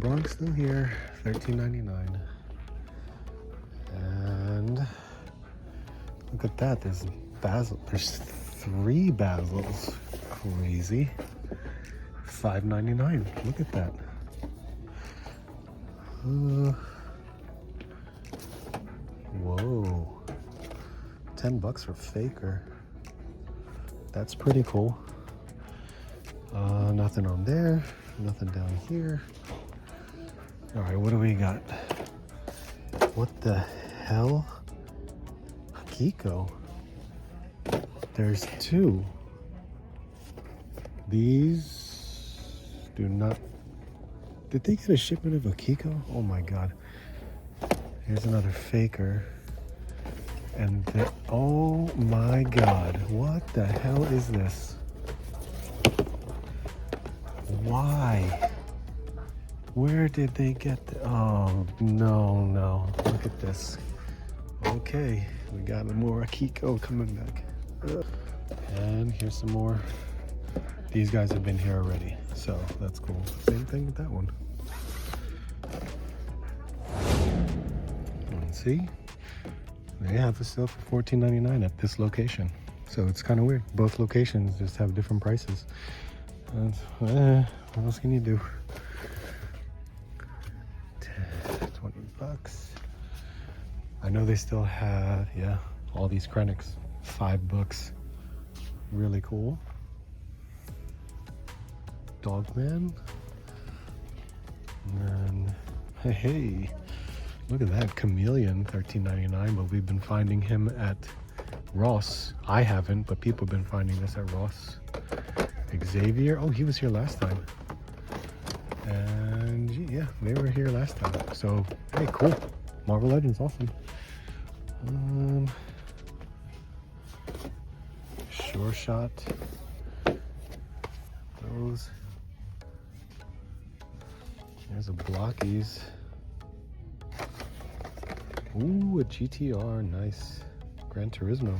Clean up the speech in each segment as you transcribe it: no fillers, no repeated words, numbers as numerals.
Bronx still here, $13.99. And look at that, there's basil. There's 3 basils. Crazy. $5.99. Look at that. Whoa. $10 for Faker. That's pretty cool. Nothing on there. Nothing down here. All right, what do we got? What the hell? Akiko. There's 2. These do not... Did they get a shipment of Akiko? Oh my god. Here's another Faker. And oh my god. What the hell is this? Why? Where did they get the... Oh, no. Look at this. Okay, we got more Akiko coming back. And here's some more. These guys have been here already, so that's cool. Same thing with that one. And see? They have a sale for $14.99 at this location. So it's kind of weird. Both locations just have different prices. And, what else can you do? 20 bucks. I know they still have, yeah, all these Krennics. $5. Really cool. Dogman. And hey, look at that chameleon, $13.99. But we've been finding him at Ross. I haven't, but people have been finding this at Ross. Xavier, oh, he was here last time. And yeah, they were here last time. So hey, cool. Marvel Legends, awesome. Sure shot. Those. There's a Blockies. Ooh, a GTR, nice. Gran Turismo.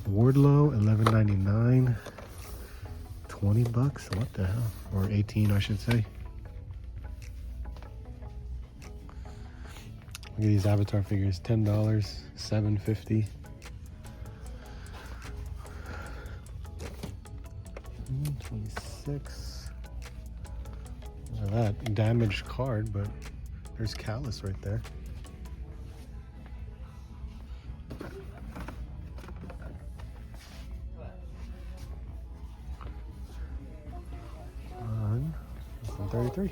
Wardlow, $11.99. 20 bucks? What the hell? Or 18, I should say. Look at these Avatar figures, $10, $7.50. 26. Look at that damaged card, but there's Callus right there. On 133.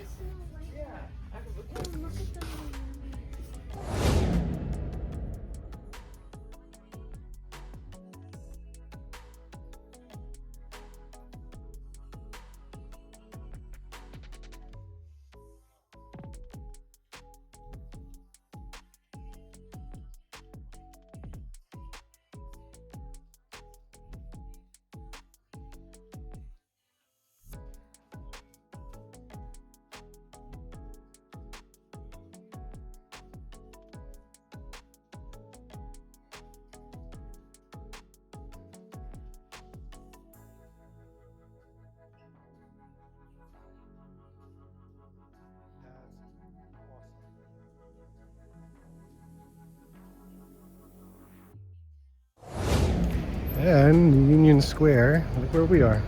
And Union Square, look where we are.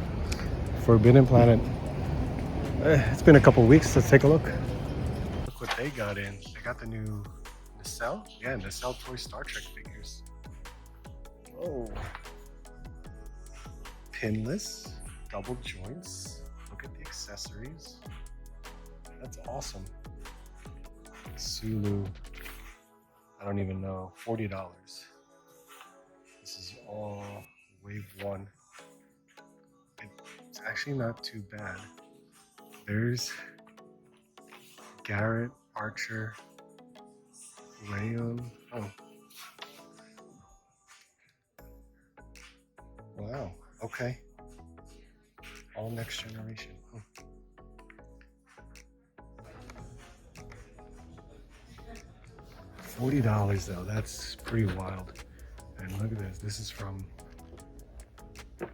Forbidden Planet. It's been a couple weeks, let's take a look. Look what they got in. They got the new Nacelle? Yeah, Nacelle Toy Star Trek figures. Whoa. Pinless, double joints. Look at the accessories. That's awesome. Sulu, I don't even know, $40. This is all wave 1. It's actually not too bad. There's Garrett, Archer, Rayon. Oh. Wow, okay. All next generation. Oh. $40 though, that's pretty wild. And look at this, this is from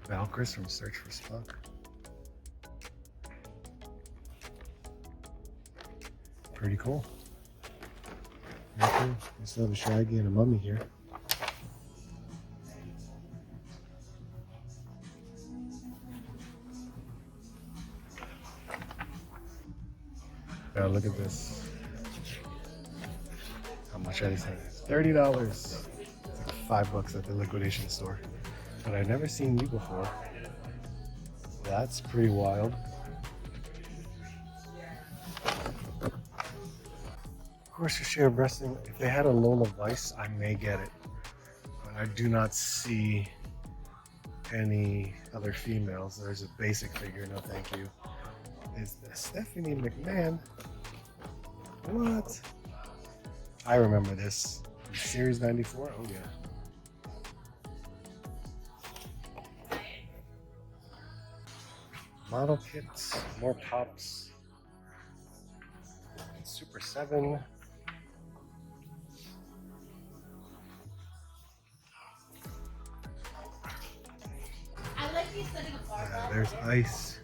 Valkyrie from Search for Spock. pretty cool. Okay, we still have a Shaggy and a Mummy here. Now look at this. How much are these things? $30. It's like $5 at the liquidation store. But I've never seen you before. That's pretty wild. Of course, for sheer breasting, if they had a Lola Vice, I may get it. But I do not see any other females. There's a basic figure, no thank you. Is the Stephanie McMahon? What? I remember this. Series 94? Oh yeah. Model kits, more pops. Super 7. I like you setting a bar. There's Ice.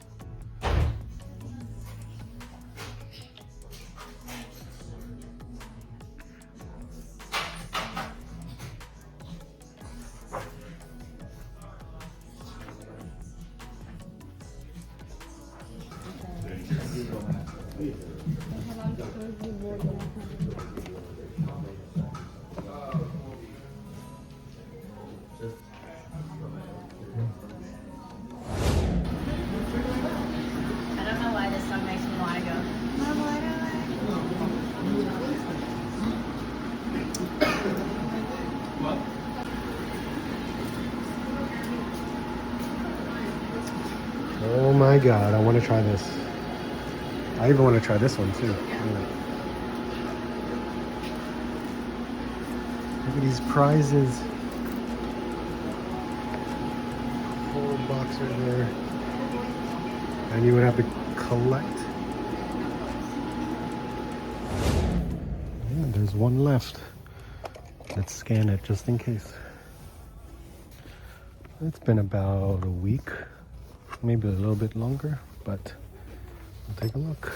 I don't know why this song makes me want to go. Oh my god, I want to try this. I even want to try this one too. Look at these prizes. Whole box right there. And you would have to collect. Yeah, there's one left. Let's scan it just in case. It's been about a week, maybe a little bit longer, but we'll take a look.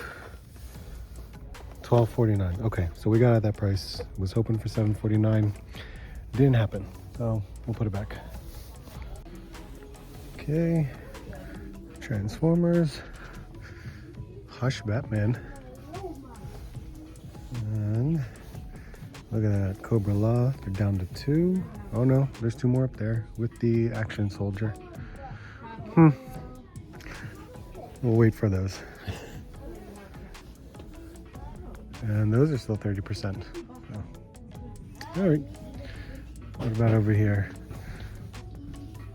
$12.49. Okay, so we got at that price. Was hoping for $7.49. Didn't happen, so we'll put it back. Okay, Transformers, Hush Batman, and look at that, Cobra Law. They're down to 2. Oh no, there's 2 more up there with the Action Soldier. We'll wait for those. And those are still 30%. So. All right. What about over here?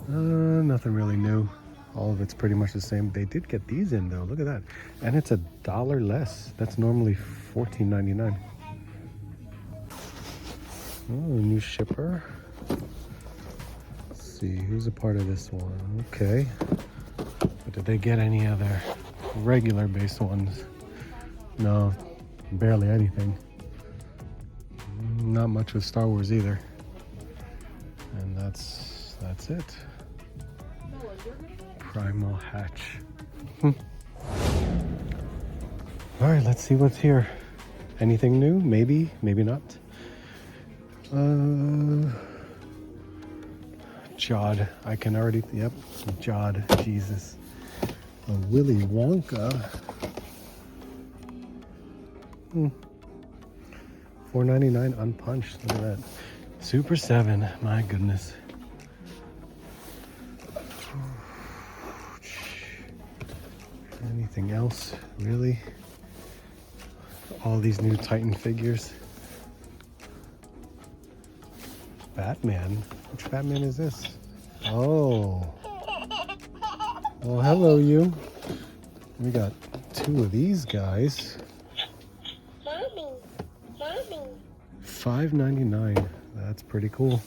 Nothing really new. All of it's pretty much the same. They did get these in though. Look at that. And it's $1 less. That's normally $14.99. Oh, new shipper. Let's see, who's a part of this one? Okay. But did they get any other regular based ones? No, barely anything. Not much with Star Wars either. And that's it. Primal Hatch. All right, let's see what's here. Anything new? Maybe, maybe not. Jod. I can already, yep, Jod. Jesus. A Willy Wonka. $4.99 unpunched. Look at that. Super 7. My goodness. Anything else? Really? All these new Titan figures. Batman? Which Batman is this? Oh. Well, hello, you. We got 2 of these guys. $5.99. That's pretty cool.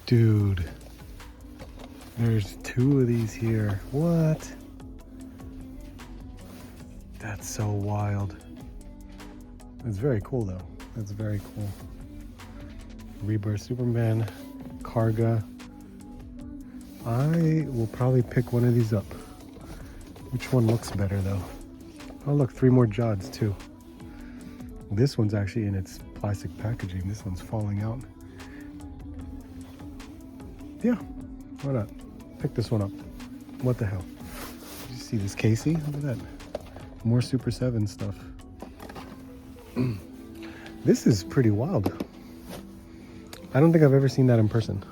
Dude. There's 2 of these here. What? That's so wild. It's very cool though. It's very cool. Rebirth Superman, Karga. I will probably pick one of these up Which one looks better though? Oh look, 3 more Jods too. This one's actually in its plastic packaging. This one's falling out. Yeah, why not? Pick this one up. What the hell? Did you see this Casey? Look at that. More Super 7 stuff. This is pretty wild. I don't think I've ever seen that in person.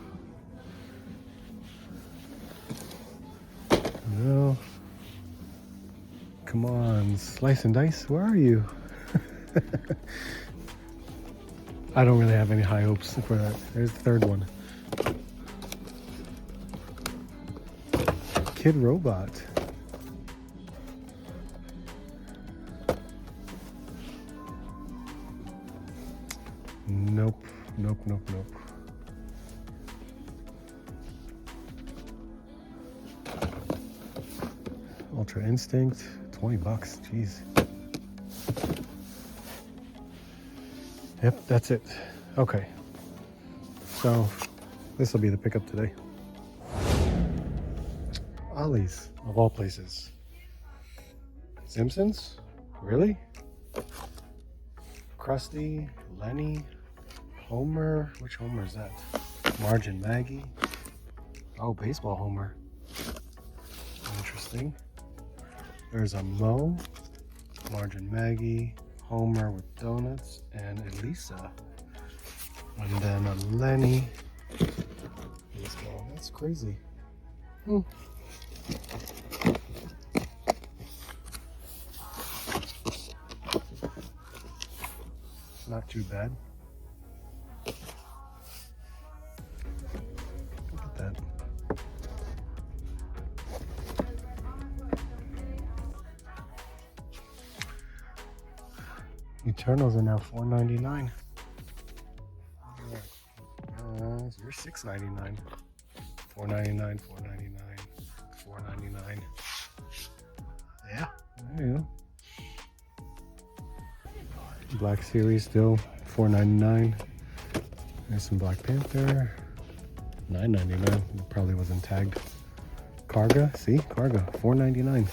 No. Come on, Slice and Dice, where are you? I don't really have any high hopes for that. There's the third one. Kid Robot. Nope, nope, nope, nope. Ultra Instinct, 20 bucks, jeez. Yep, that's it. Okay. So, this will be the pickup today. Ollie's, of all places. Simpsons? Really? Krusty, Lenny, Homer. Which Homer is that? Marge and Maggie. Oh, baseball Homer. Interesting. There's a Mo, Marge and Maggie, Homer with donuts, and Elisa. And then a Lenny. Baseball. That's crazy. Not too bad. Look at that. Eternals are now $4.99. You're $6.99. $4.99, $4.99, $4.99. Yeah, there you go. Black Series still $4.99. There's some Black Panther. $9.99. Probably wasn't tagged. Karga, see? Karga, $4.99.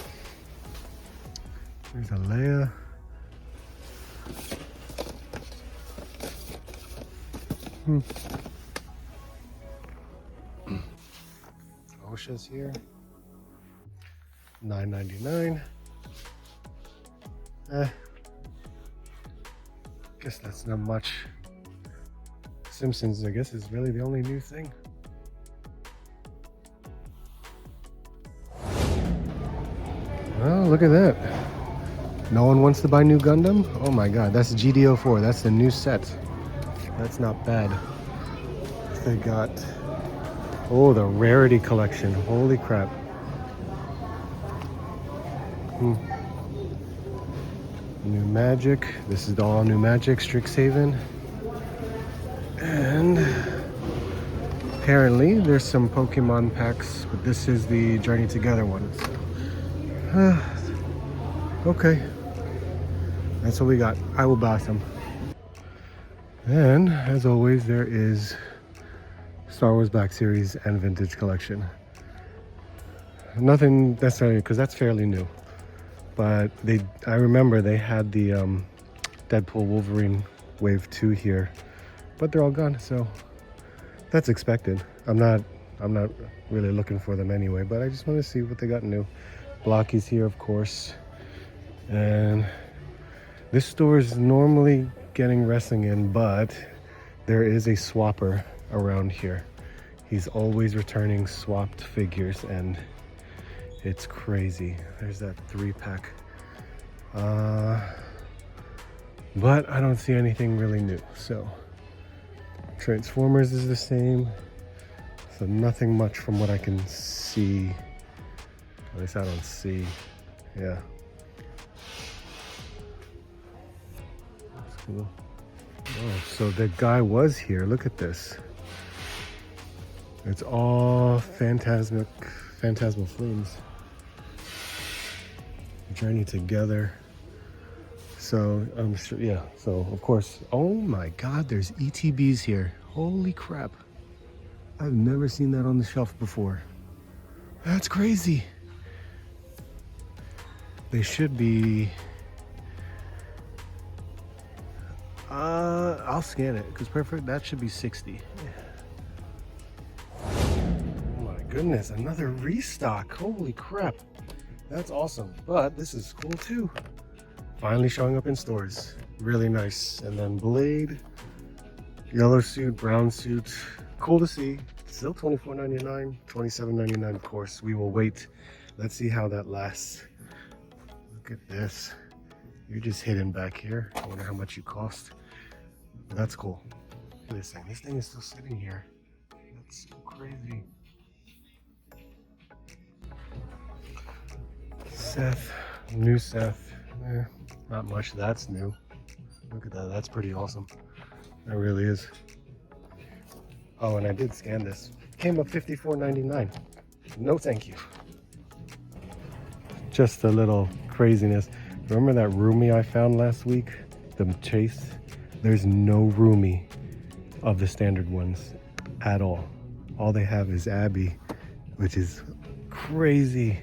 There's a Leia. OSHA's here. $9.99. Guess that's not much. Simpsons, I guess, is really the only new thing. Oh, look at that. No one wants to buy new Gundam? Oh my god, that's GDO4. That's the new set. That's not bad. They got... Oh, the Rarity Collection. Holy crap. New Magic. This is the all new Magic, Strixhaven. And apparently there's some Pokemon packs, but this is the Journey Together one. So, okay. That's what we got. I will buy some. And as always, there is Star Wars Black Series and Vintage Collection. Nothing necessarily, because that's fairly new. But I remember they had the Deadpool Wolverine Wave 2 here, but they're all gone, so that's expected. I'm not really looking for them anyway, but I just want to see what they got new. Blocky's here, of course. And this store is normally getting wrestling in, but there is a swapper around here. He's always returning swapped figures, and it's crazy. There's that 3-pack. But I don't see anything really new. So Transformers is the same. So nothing much from what I can see. At least I don't see. Yeah. That's cool. Oh, so the guy was here. Look at this. It's all phantasmal flames. Journey Together. So I'm sure, yeah. So of course, oh my God, there's ETBs here. Holy crap! I've never seen that on the shelf before. That's crazy. They should be. I'll scan it because perfect. That should be 60. Oh my goodness, another restock. Holy crap. That's awesome. But this is cool too. Finally showing up in stores. Really nice. And then Blade, yellow suit, brown suit. Cool to see. Still $24.99, $27.99 of course. We will wait. Let's see how that lasts. Look at this. You're just hidden back here. I wonder how much you cost. But that's cool. Look at this thing. This thing is still sitting here. That's so crazy. Seth, new Seth. Not much that's new. Look at that. That's pretty awesome. That really is. Oh, and I did scan this. Came up $54.99. No thank you. Just a little craziness. Remember that roomie I found last week? The Chase? There's no roomie of the standard ones at all. All they have is Abby, which is crazy.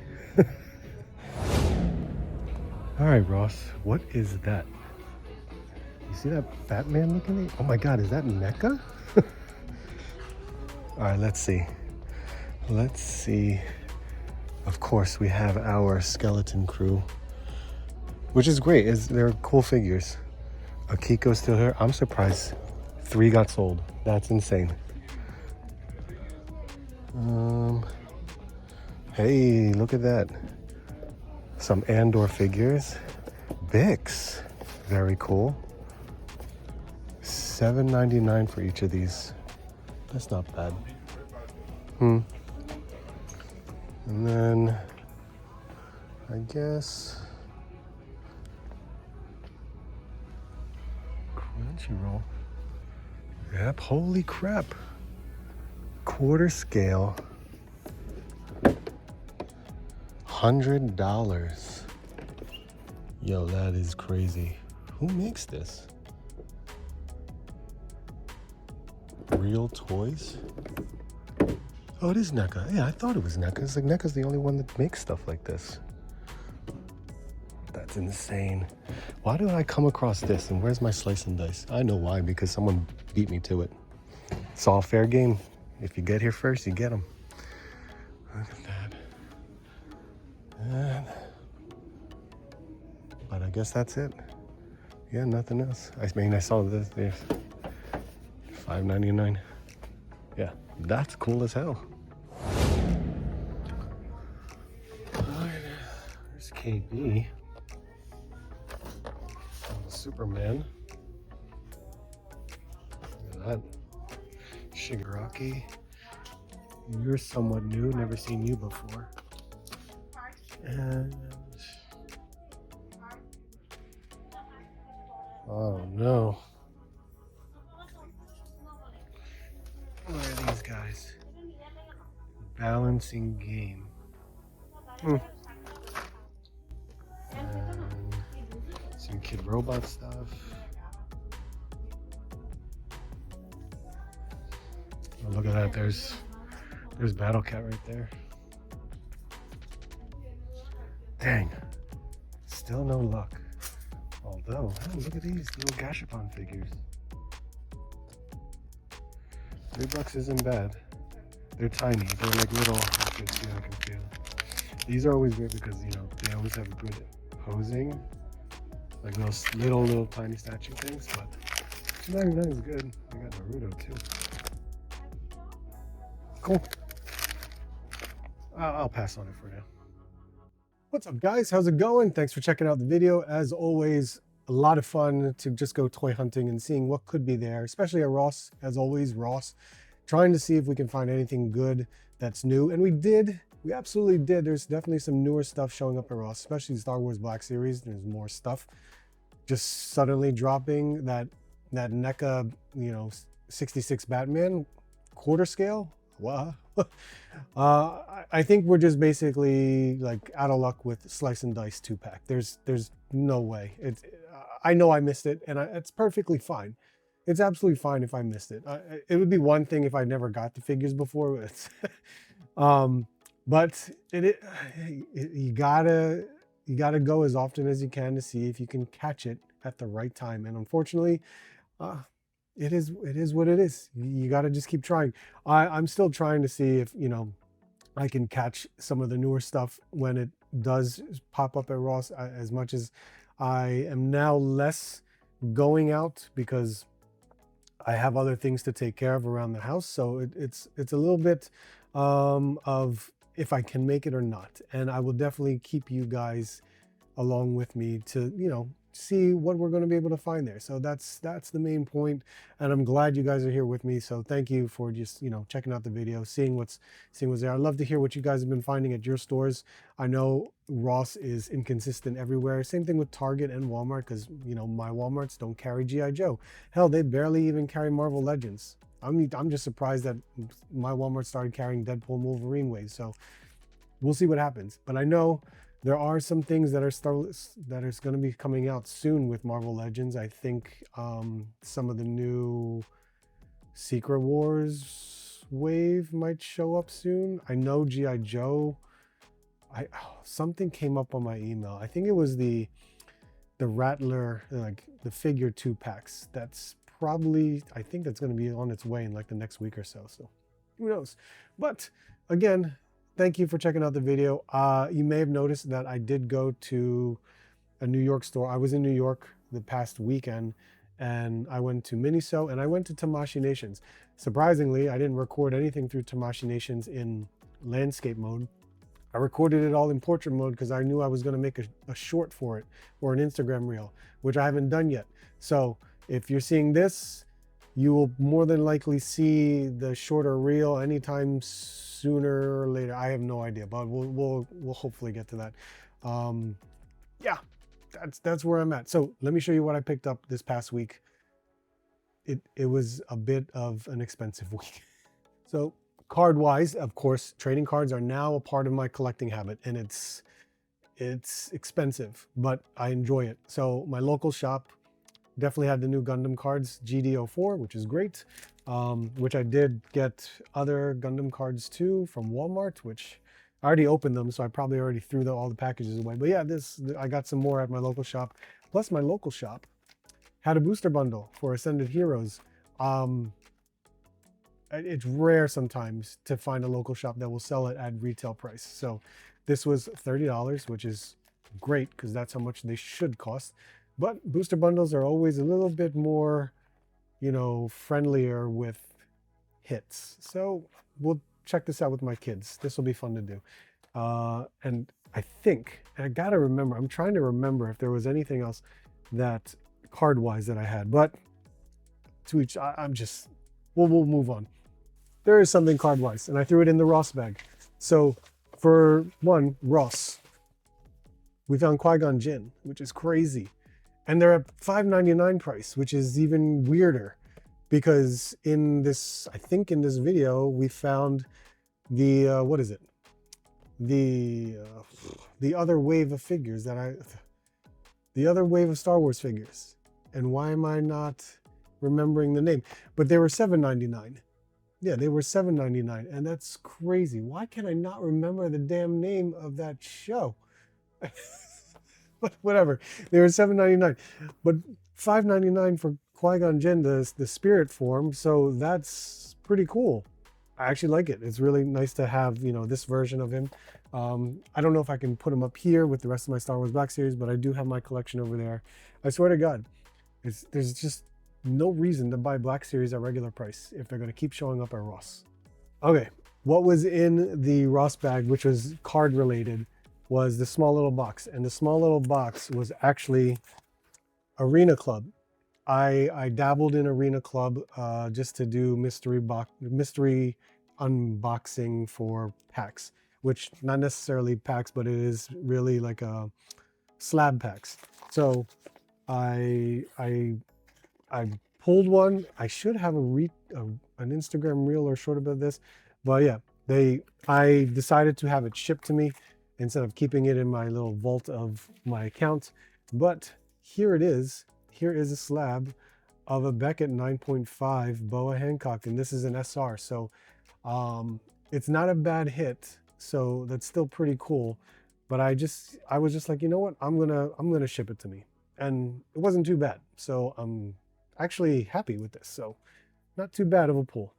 All right, Ross, what is that? You see that Batman looking at? Oh my God, is that NECA? All right, let's see. Let's see. Of course, we have our skeleton crew, which is great. They're cool figures. Akiko's still here. I'm surprised 3 got sold. That's insane. Hey, look at that. Some Andor figures. Bix. Very cool. $7.99 for each of these. That's not bad. And then I guess Crunchyroll. Yep, holy crap. Quarter scale. $100. Yo, that is crazy. Who makes this? Real Toys? Oh, it is NECA. Yeah, I thought it was NECA. It's like NECA's the only one that makes stuff like this. That's insane. Why did I come across this? And where's my slice and dice? I know why, because someone beat me to it. It's all fair game. If you get here first, you get them. Look at that. But I guess that's it. Yeah, nothing else. I mean, I saw this. There's $5.99. Yeah, that's cool as hell. There's KB. Superman. Look at that. Shigaraki. You're somewhat new, never seen you before. And oh no. What are these guys? Balancing game. And some Kid Robot stuff. Oh, look at that. There's Battle Cat right there. Dang. Still no luck. Although, oh, look at these little Gashapon figures. $3 isn't bad. They're tiny. They're like little. I can feel. These are always great because, you know, they always have good posing. Like those little tiny statue things. But $2.99 is good. I got Naruto too. Cool. I'll pass on it for now. What's up, guys? How's it going? Thanks for checking out the video. As always, a lot of fun to just go toy hunting and seeing what could be there, especially at Ross. As always, Ross, trying to see if we can find anything good that's new. And we did. We absolutely did. There's definitely some newer stuff showing up at Ross, especially the Star Wars Black Series. There's more stuff just suddenly dropping. That NECA, you know, 66 Batman quarter scale. Wow. I think we're just basically like out of luck with Slice and Dice 2-pack. There's no way. I know I missed it, and it's perfectly fine. It's absolutely fine if I missed it. It would be one thing if I never got the figures before. But you gotta you got to go as often as you can to see if you can catch it at the right time. And unfortunately, it is what it is. You got to just keep trying. I'm still trying to see if, you know, I can catch some of the newer stuff when it does pop up at Ross, as much as I am now less going out because I have other things to take care of around the house. So it's a little bit of if I can make it or not. And I will definitely keep you guys along with me to, you know, see what we're going to be able to find there. So that's the main point, and I'm glad you guys are here with me. So thank you for just, you know, checking out the video, seeing what's there. I'd love to hear what you guys have been finding at your stores. I know Ross is inconsistent everywhere. Same thing with Target and Walmart, because, you know, my Walmarts don't carry GI Joe. Hell, they barely even carry Marvel Legends. I'm just surprised that my Walmart started carrying Deadpool and Wolverine waves. So we'll see what happens. But I know there are some things that are going to be coming out soon with Marvel Legends. I think some of the new Secret Wars wave might show up soon. I know GI Joe. Something came up on my email. I think it was the Rattler, like the figure 2-packs. That's probably, I think that's going to be on its way in like the next week or so. So who knows? But again, thank you for checking out the video. You may have noticed that I did go to a New York store. I was in New York the past weekend, and I went to Miniso and I went to Tamashii Nations. Surprisingly, I didn't record anything through Tamashii Nations in landscape mode. I recorded it all in portrait mode because I knew I was going to make a short for it, or an Instagram reel, which I haven't done yet. So if you're seeing this, you will more than likely see the shorter reel anytime sooner or later. I have no idea, but we'll hopefully get to that. Yeah, that's where I'm at. So let me show you what I picked up this past week. It was a bit of an expensive week. So card wise, of course, trading cards are now a part of my collecting habit, and it's expensive, but I enjoy it. So my local shop definitely had the new Gundam cards, GD04, which is great. Which I did get other Gundam cards too from Walmart, which I already opened them, so I probably already threw all the packages away. But yeah, I got some more at my local shop. Plus my local shop had a booster bundle for Ascended Heroes. It's rare sometimes to find a local shop that will sell it at retail price. So this was $30, which is great because that's how much they should cost. But booster bundles are always a little bit more, you know, friendlier with hits. So we'll check this out with my kids. This will be fun to do. And I think, and I gotta remember, I'm trying to remember if there was anything else that card-wise that I had, but to each, we'll move on. There is something card-wise, and I threw it in the Ross bag. So for one, Ross, we found Qui-Gon Jinn, which is crazy. And they're at $5.99 price, which is even weirder because in this, I think in this video, we found the, what is it? The other wave of figures the other wave of Star Wars figures. And why am I not remembering the name? But they were $7.99. Yeah, they were $7.99, and that's crazy. Why can I not remember the damn name of that show? But whatever, they were $7.99, but $5.99 for Qui-Gon Jinn, the spirit form. So that's pretty cool. I actually like it. It's really nice to have, you know, this version of him. I don't know if I can put him up here with the rest of my Star Wars Black Series, but I do have my collection over there. I swear to God, there's just no reason to buy Black Series at regular price if they're going to keep showing up at Ross. Okay, what was in the Ross bag, which was card related, was the small little box. And the small little box was actually Arena Club. I dabbled in Arena Club just to do mystery unboxing for packs, which not necessarily packs, but it is really like a slab packs. So I pulled one. I should have an Instagram reel or short about this, but yeah, I decided to have it shipped to me instead of keeping it in my little vault of my account. But here it is. Here is a slab of a Beckett 9.5 Boa Hancock, and this is an SR. So it's not a bad hit. So that's still pretty cool. but I was just like, you know what, I'm gonna ship it to me, and it wasn't too bad. So I'm actually happy with this. So not too bad of a pull.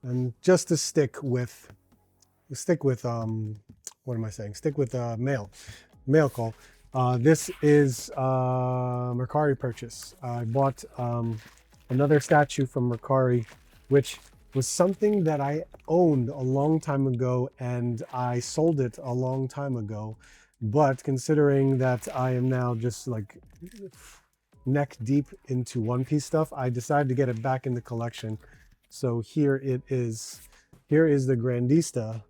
And just to stick with what am I saying? Stick with mail call. This is Mercari purchase. I bought another statue from Mercari, which was something that I owned a long time ago, and I sold it a long time ago. But considering that I am now just like neck deep into One Piece stuff, I decided to get it back in the collection. So here it is. Here is the Grandista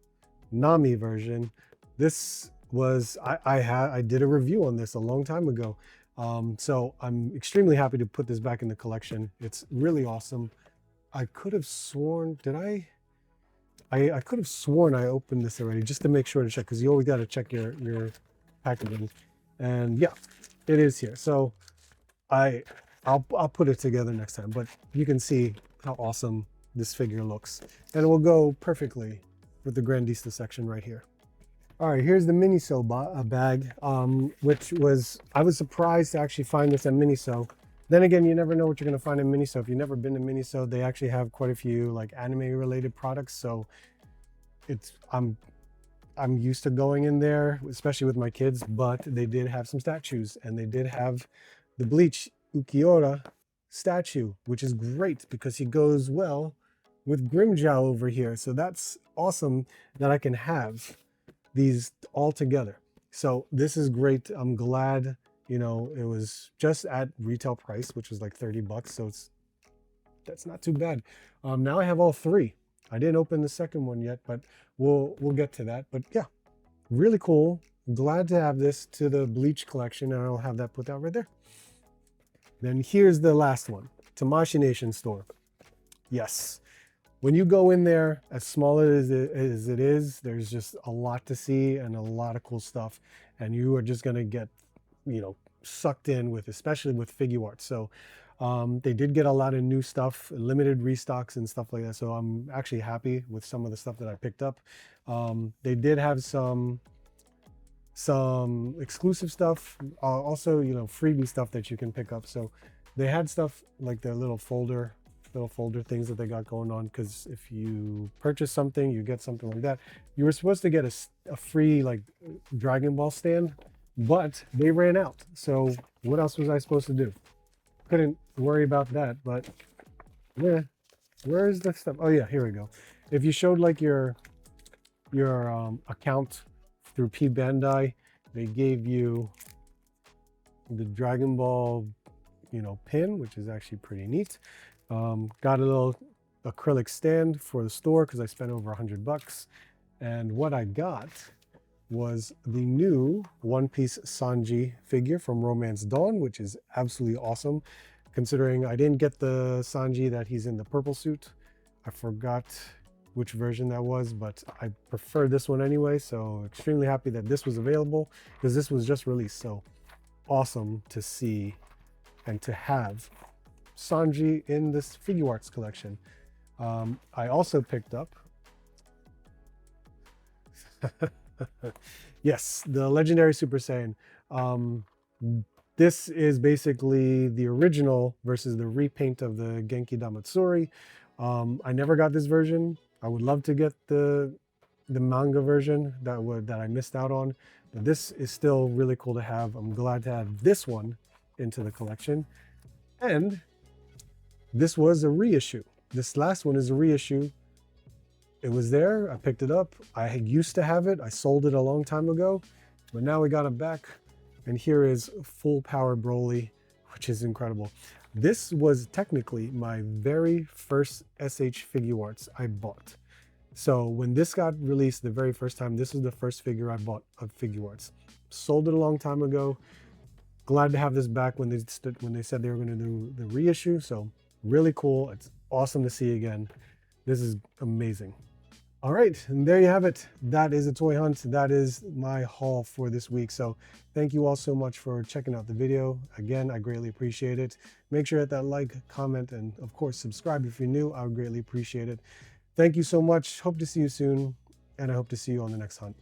Nami version. This was, I did a review on this a long time ago. So I'm extremely happy to put this back in the collection. It's really awesome. I could have sworn, did I could have sworn I opened this already, just to make sure to check, because you always got to check your packaging. And yeah, it is here. So I'll put it together next time, but you can see how awesome this figure looks, and it will go perfectly with the Grandista section right here. All right, here's the Miniso bag, which was, I was surprised to actually find this at Miniso. Then again, you never know what you're gonna find in Miniso. If you've never been to Miniso, they actually have quite a few like anime related products. So it's, I'm used to going in there, especially with my kids, but they did have some statues, and they did have the Bleach Ukiura statue, which is great because he goes well with Grimjow over here. So that's awesome that I can have these all together. So this is great. I'm glad, you know, it was just at retail price, which was like 30 bucks. So that's not too bad. Now I have all three. I didn't open the second one yet, but we'll get to that. But yeah, really cool. Glad to have this to the Bleach collection, and I'll have that put out right there. Then here's the last one, Tamashii Nation store. Yes, when you go in there, as small as it is, there's just a lot to see and a lot of cool stuff, and you are just gonna get, you know, sucked in with, especially with figure art. So they did get a lot of new stuff, limited restocks and stuff like that. So I'm actually happy with some of the stuff that I picked up. They did have some exclusive stuff, also, you know, freebie stuff that you can pick up. So they had stuff like their little folder things that they got going on, because if you purchase something, you get something like that. You were supposed to get a free like Dragon Ball stand, but they ran out. So what else was I supposed to do? Couldn't worry about that. But yeah, where's the stuff? Oh yeah, here we go. If you showed like your account through P Bandai, they gave you the Dragon Ball, you know, pin, which is actually pretty neat. Got a little acrylic stand for the store because I spent over 100 bucks. And what I got was the new One Piece Sanji figure from Romance Dawn, which is absolutely awesome, considering I didn't get the Sanji that he's in the purple suit. I forgot which version that was, but I prefer this one anyway. So extremely happy that this was available, because this was just released. So awesome to see and to have Sanji in this figure arts collection. I also picked up yes, the Legendary Super Saiyan. This is basically the original versus the repaint of the Genki Damatsuri. I never got this version. I would love to get the manga version that I missed out on, but this is still really cool to have. I'm glad to add this one into the collection. And this was a reissue. This last one is a reissue. It was there, I picked it up. I used to have it, I sold it a long time ago, but now we got it back. And here is full power Broly, which is incredible. This was technically my very first SH figure arts I bought. So when this got released the very first time, this was the first figure I bought of figure arts. Sold it a long time ago. Glad to have this back when they said they were going to do the reissue. So really cool. It's awesome to see again. This is amazing. All right, and there you have it. That is a toy hunt. That is my haul for this week. So thank you all so much for checking out the video. Again, I greatly appreciate it. Make sure to hit that like, comment, and of course, subscribe if you're new. I would greatly appreciate it. Thank you so much. Hope to see you soon, and I hope to see you on the next hunt.